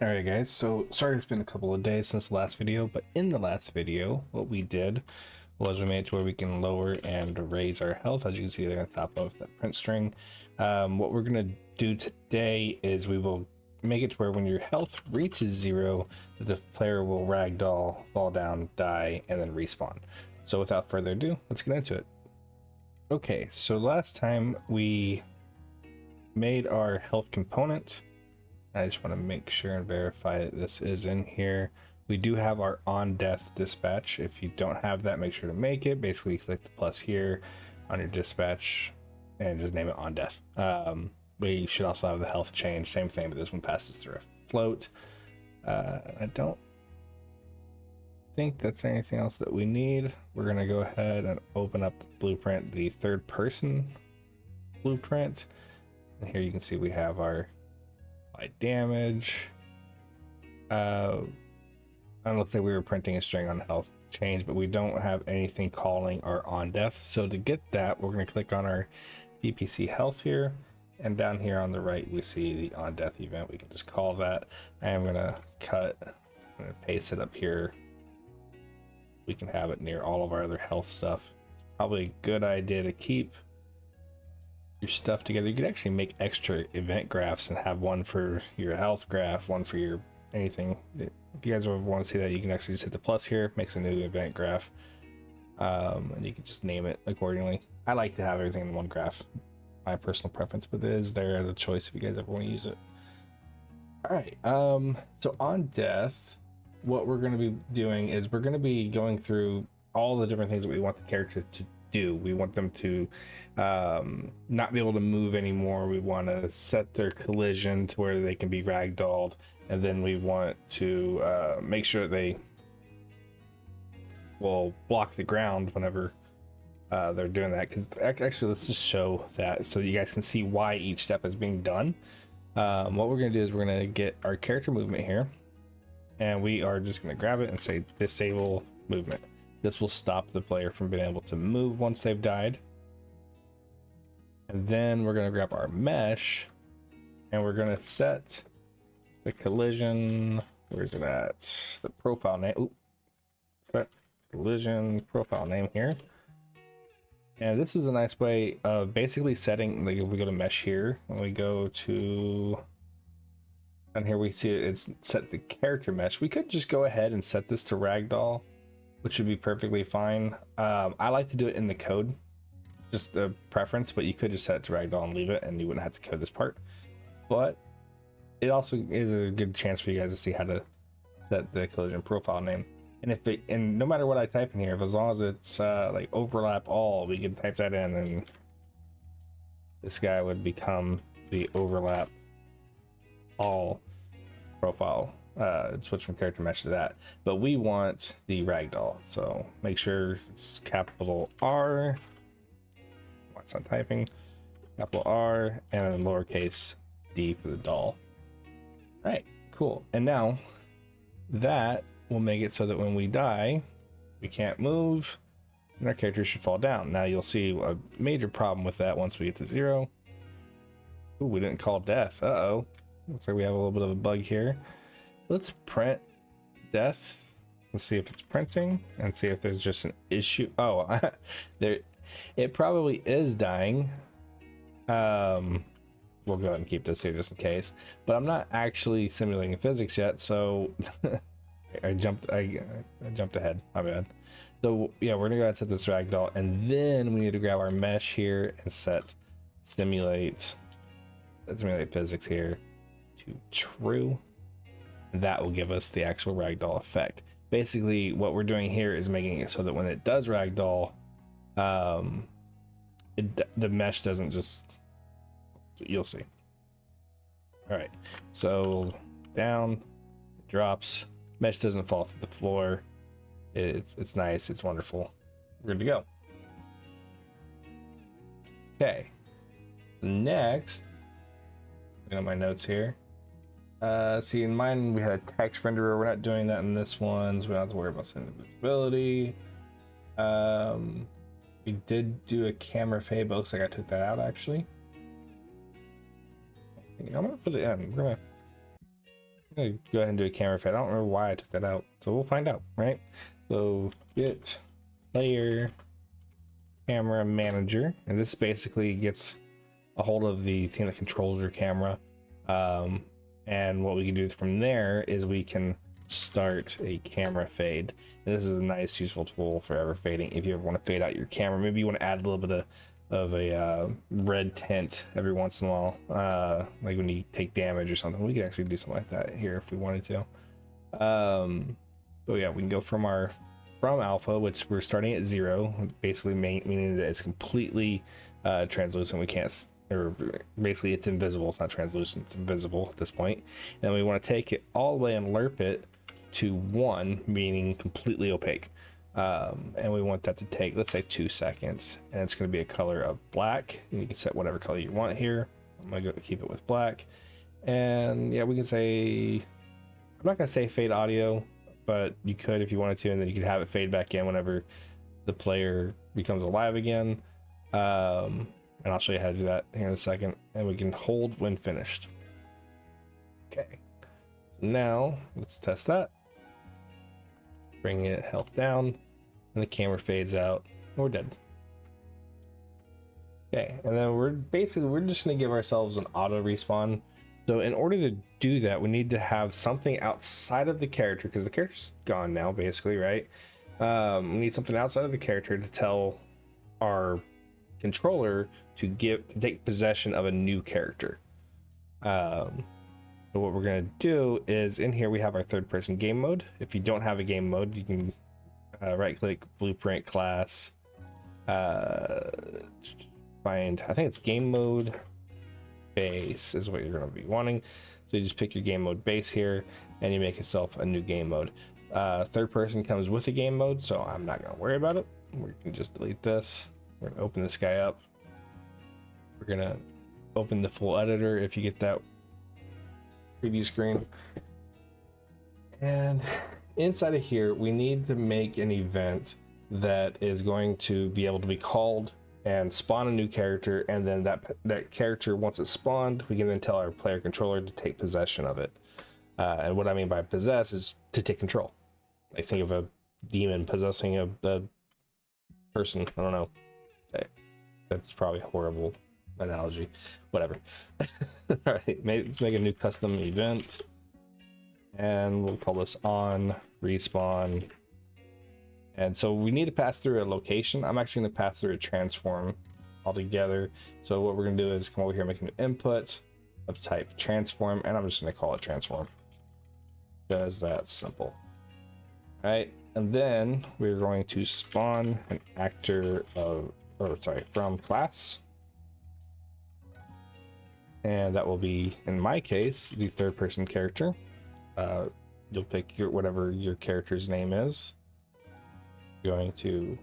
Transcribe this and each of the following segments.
Alright guys, so sorry it's been a couple of days since the last video, but in the last video, what we did was we made it to where we can lower and raise our health, as you can see there on top of that print string. What we're going to do today is we will make it to where when your health reaches 0, the player will ragdoll, fall down, die, and then respawn. So without further ado, let's get into it. Okay, so last time we made our health component. I just want to make sure and verify that this is in here. We do have our on death dispatch. If you don't have that, make sure to make it. Basically click the plus here on your dispatch and just name it on death. We should also have the health change, same thing, but this one passes through a float. I don't think that's anything else that we need. We're gonna go ahead and open up the blueprint, the third person blueprint. And here you can see we have our damage. I don't look like we were printing a string on health change, but we don't have anything calling our on death. So to get that, we're going to click on our BPC health here, and down here on the right we see the on death event. We can just call that. I am going to cut and paste it up here. We can have it near all of our other health stuff. It's probably a good idea to keep your stuff together. You could actually make extra event graphs and have one for your health graph, one for your anything. If you guys ever want to see that, you can actually just hit the plus here, makes a new event graph, and you can just name it accordingly. I like to have everything in one graph, my personal preference, but it is there as a choice if you guys ever want to use it. All right, so on death, what we're going to be doing is we're going to be going through all the different things that we want the character to do. We want them to not be able to move anymore. We want to set their collision to where they can be ragdolled, and then we want to make sure they will block the ground whenever they're doing that. Because actually, let's just show that so you guys can see why each step is being done. What we're going to do is we're going to get our character movement here, and we are just going to grab it and say disable movement. This will stop the player from being able to move once they've died. And then we're going to grab our mesh and we're going to set the collision. Where is it at? The profile name. Ooh, set collision profile name here. And this is a nice way of basically setting, like if we go to mesh here, when we go to, and here we see it's set the character mesh. We could just go ahead and set this to ragdoll, which would be perfectly fine. I like to do it in the code, just a preference, but you could just set it to ragdoll and leave it and you wouldn't have to code this part. But it also is a good chance for you guys to see how to set the collision profile name. And if it, and no matter what I type in here, if as long as it's like overlap all, we can type that in and this guy would become the overlap all profile. Switch from character mesh to that, but we want the ragdoll, so make sure it's capital R. What's on typing? Capital R and then lowercase d for the doll. All right, cool. And now that will make it so that when we die, we can't move, and our character should fall down. Now you'll see a major problem with that once we get to 0. Ooh, we didn't call death. Uh-oh. Looks like we have a little bit of a bug here. Let's print death and see if it's printing and see if there's just an issue. Oh, there, it probably is dying. We'll go ahead and keep this here just in case, but I'm not actually simulating physics yet, so I jumped ahead, my bad. So yeah, we're gonna go ahead and set this ragdoll, and then we need to grab our mesh here and set simulate physics here to true. That will give us the actual ragdoll effect. Basically what we're doing here is making it so that when it does ragdoll, the mesh doesn't just, you'll see. All right, so down, drops, mesh doesn't fall through the floor. It's nice, it's wonderful. We're good to go. Okay, next, looking at my notes here. See, in mine we had a text renderer. We're not doing that in this one, so we don't have to worry about visibility. We did do a camera fade, but looks like I took that out actually. I'm gonna put it in. We're gonna I'm gonna go ahead and do a camera fade. I don't remember why I took that out, so we'll find out, right? So get player camera manager, and this basically gets a hold of the thing that controls your camera. And what we can do from there is we can start a camera fade. And this is a nice, useful tool for ever fading. If you ever want to fade out your camera, maybe you want to add a little bit of a red tint every once in a while, like when you take damage or something. We could actually do something like that here if we wanted to. But yeah, we can go from alpha, which we're starting at 0, basically meaning that it's completely translucent. We can't, or basically it's invisible. It's not translucent, it's invisible at this point. And we want to take it all the way and lerp it to 1, meaning completely opaque. And we want that to take, let's say, 2 seconds, and it's going to be a color of black, and you can set whatever color you want here. I'm going to go keep it with black. And yeah, we can say, I'm not going to say fade audio, but you could if you wanted to, and then you could have it fade back in whenever the player becomes alive again. And I'll show you how to do that here in a second. And we can hold when finished. Okay, so now let's test that. Bring it health down, and the camera fades out, and we're dead. Okay, and then we're just gonna give ourselves an auto respawn. So in order to do that, we need to have something outside of the character, because the character's gone now, basically, right? We need something outside of the character to tell our controller to take possession of a new character. So what we're going to do is, in here we have our third person game mode. If you don't have a game mode, you can right click blueprint class, find, I think it's game mode base is what you're going to be wanting. So you just pick your game mode base here, and you make yourself a new game mode. Third person comes with a game mode, so I'm not going to worry about it. We can just delete this. We're gonna open this guy up. We're gonna open the full editor if you get that preview screen. And inside of here, we need to make an event that is going to be able to be called and spawn a new character, and then that character, once it's spawned, we can then tell our player controller to take possession of it. And what I mean by possess is to take control. Like, think of a demon possessing a person. I don't know. That's probably a horrible analogy. Whatever. All right, let's make a new custom event, and we'll call this on respawn. And so we need to pass through a location. I'm actually going to pass through a transform altogether. So what we're going to do is come over here, make an input of type transform, and I'm just going to call it transform, because that's simple. All right, and then we're going to spawn an actor from class, and that will be, in my case, the third person character. You'll pick whatever your character's name is. You're going to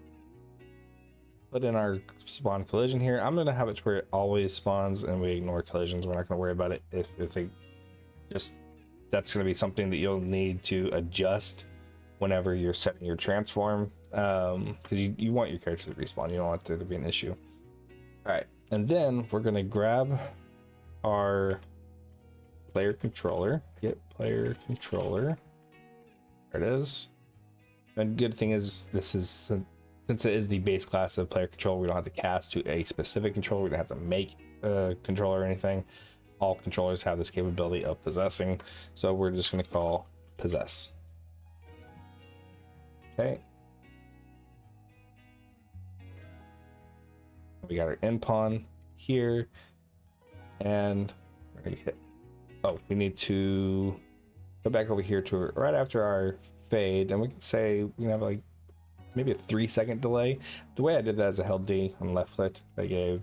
put in our spawn collision here. I'm going to have it to where it always spawns and we ignore collisions. We're not going to worry about it if they just, that's going to be something that you'll need to adjust whenever you're setting your transform, because you want your character to respawn. You don't want there to be an issue. All right, and then we're going to grab our player controller, get player controller. There it is. And good thing is, this is, since it is the base class of player controller, we don't have to cast to a specific controller. We don't have to make a controller or anything. All controllers have this capability of possessing, so we're just going to call possess. Okay. We got our end pawn here, and we're gonna hit. Oh, we need to go back over here to right after our fade, and we can say we can have like maybe a 3-second delay. The way I did that is I held D on left click. I gave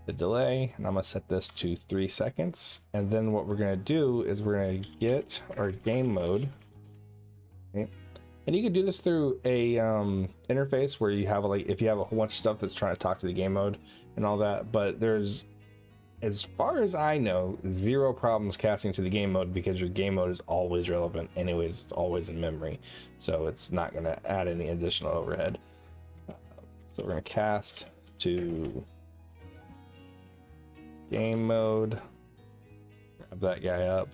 the delay, and I'm gonna set this to 3 seconds. And then what we're gonna do is we're gonna get our game mode. Okay. And you can do this through a interface where you have like, if you have a whole bunch of stuff that's trying to talk to the game mode and all that, but there's, as far as I know, 0 problems casting to the game mode, because your game mode is always relevant anyways. It's always in memory, so it's not going to add any additional overhead. So we're going to cast to game mode, grab that guy up,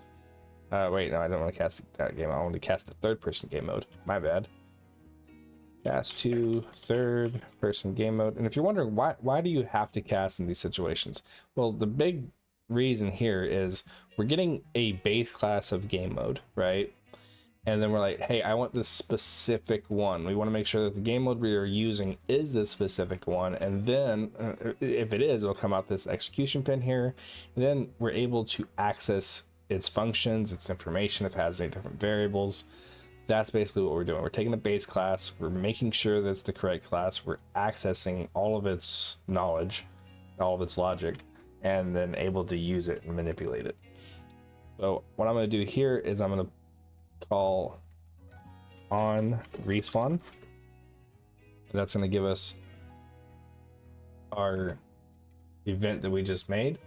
Wait, no, I don't want to cast that game. I want to cast the third person game mode. My bad. Cast to third person game mode. And if you're wondering why do you have to cast in these situations? Well, the big reason here is we're getting a base class of game mode, right? And then we're like, hey, I want this specific one. We want to make sure that the game mode we are using is this specific one. And then if it is, it'll come out this execution pin here. And then we're able to access its functions, its information, if it has any different variables. That's basically what we're doing. We're taking a base class, we're making sure that's the correct class, we're accessing all of its knowledge, all of its logic, and then able to use it and manipulate it. So what I'm going to do here is I'm going to call on respawn, and that's going to give us our event that we just made.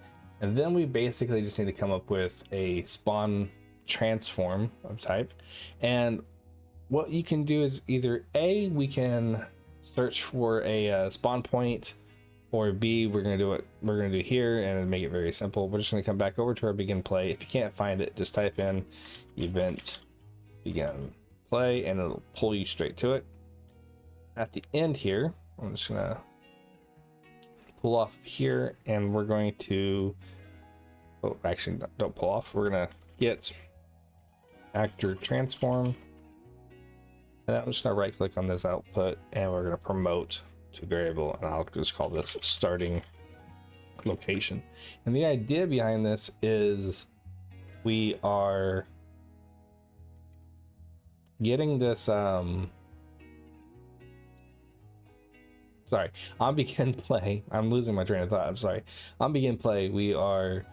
And then we basically just need to come up with a spawn transform of type. And what you can do is either A, we can search for a spawn point, or B, we're going to do what we're going to do here and make it very simple. We're just going to come back over to our begin play. If you can't find it, just type in event begin play and it'll pull you straight to it. At the end here, I'm just going to pull off here, and we're going to, oh, actually don't pull off. We're going to get actor transform, and I'm just going to right click on this output, and we're going to promote to variable, and I'll just call this starting location. And the idea behind this is we are getting this sorry, on begin play, I'm losing my train of thought, I'm sorry. On begin play, we are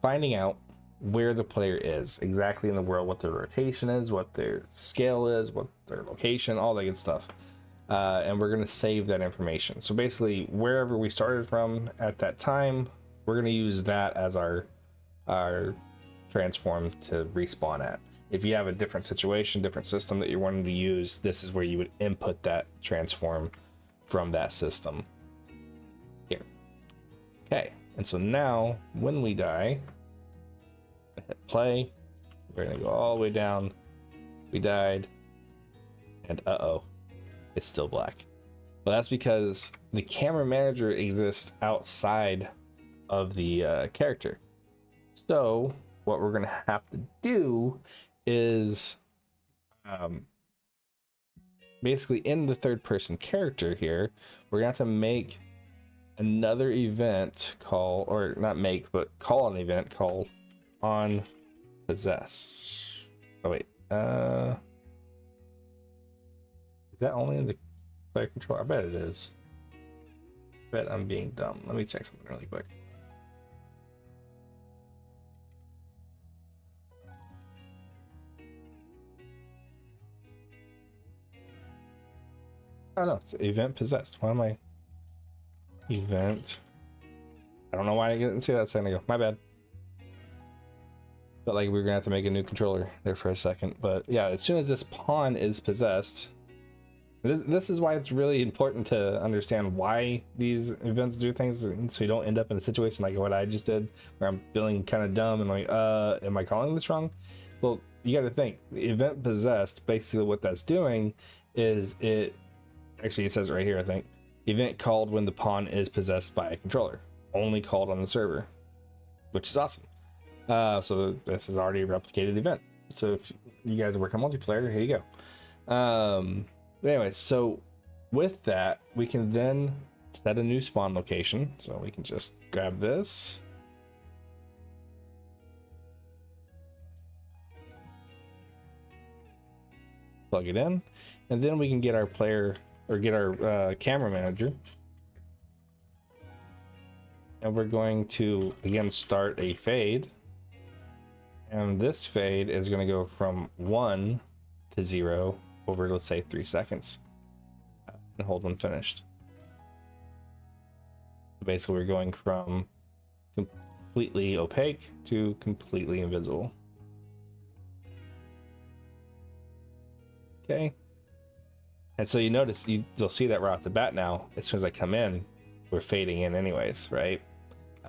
finding out where the player is exactly in the world, what their rotation is, what their scale is, what their location, all that good stuff. And we're going to save that information. So basically, wherever we started from at that time, we're going to use that as our transform to respawn at. If you have a different situation, different system that you're wanting to use, this is where you would input that transform from that system here. Okay, and so now when we die, hit play, we're going to go all the way down. We died, and uh-oh, it's still black. Well, that's because the camera manager exists outside of the character. So what we're going to have to do is basically in the third person character here, we're going to have to make another event call, or not make, but call an event called on possess. Oh wait, is that only in the player control? I bet it is. I bet I'm being dumb. Let me check something really quick. Oh no, it's event possessed. Why am I event? I don't know why I didn't see that a second ago. My bad. Felt like we were gonna have to make a new controller there for a second. But yeah, as soon as this pawn is possessed, this is why it's really important to understand why these events do things, so you don't end up in a situation like what I just did, where I'm feeling kind of dumb and like, am I calling this wrong? Well, you got to think, the event possessed, basically what that's doing is it says it right here, I think, event called when the pawn is possessed by a controller, only called on the server, which is awesome. So this is already a replicated event. So if you guys work on multiplayer, here you go. Anyway, so with that, we can then set a new spawn location. So we can just grab this. Plug it in, and then we can get our player, or get our camera manager, and we're going to again start a fade, and this fade is going to go from 1 to 0 over, let's say, 3 seconds, and hold when finished. Basically, we're going from completely opaque to completely invisible. Okay. And so you notice, you'll see that right off the bat now, as soon as I come in, we're fading in anyways, right?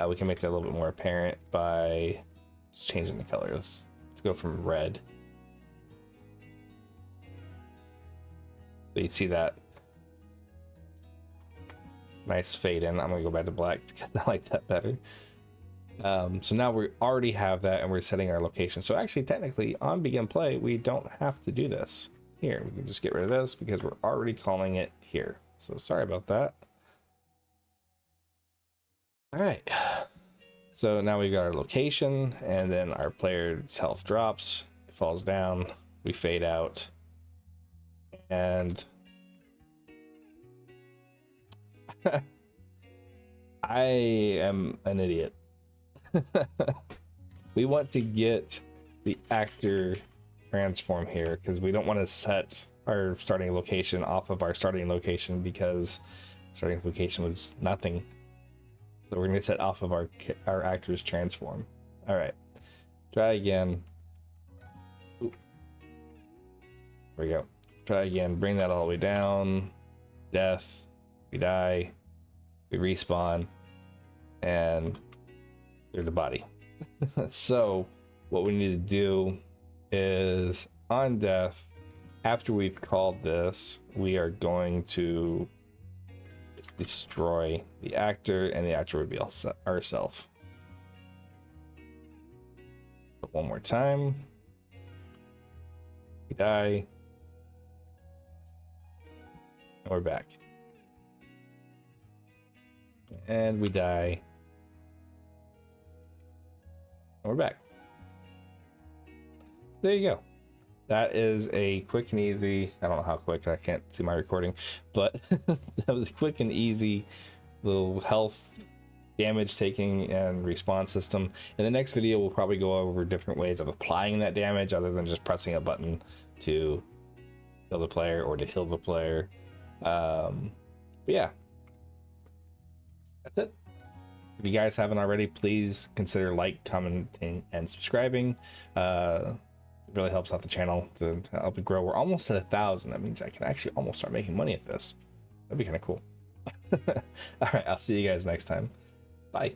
We can make that a little bit more apparent by It's changing the color. Let's go from red. So you see that nice fade in. I'm gonna go back to black because I like that better. So now we already have that and we're setting our location. So actually, technically on begin play, we don't have to do this here. We can just get rid of this because we're already calling it here. So sorry about that. All right. So now we've got our location, and then our player's health drops, it falls down, we fade out, and I am an idiot. We want to get the actor transform here because we don't want to set our starting location off of our starting location because starting location was nothing. So we're going to set off of our actor's transform. All right, try again. Ooh. There we go. Try again. Bring that all the way down. Death. We die. We respawn. And there's the body. So what we need to do is on death, after we've called this, we are going to destroy the actor, and the actor would be ourself. One more time. We die. And we're back. And we die. And we're back. There you go. That is a quick and easy, I don't know how quick, I can't see my recording, but that was a quick and easy little health damage taking and respawn system. In the next video, we'll probably go over different ways of applying that damage other than just pressing a button to kill the player or to heal the player. But yeah, that's it. If you guys haven't already, please consider like, commenting, and subscribing. It really helps out the channel to help it grow. We're almost at 1,000. That means I can actually almost start making money at this. That'd be kind of cool. All right, I'll see you guys next time. Bye.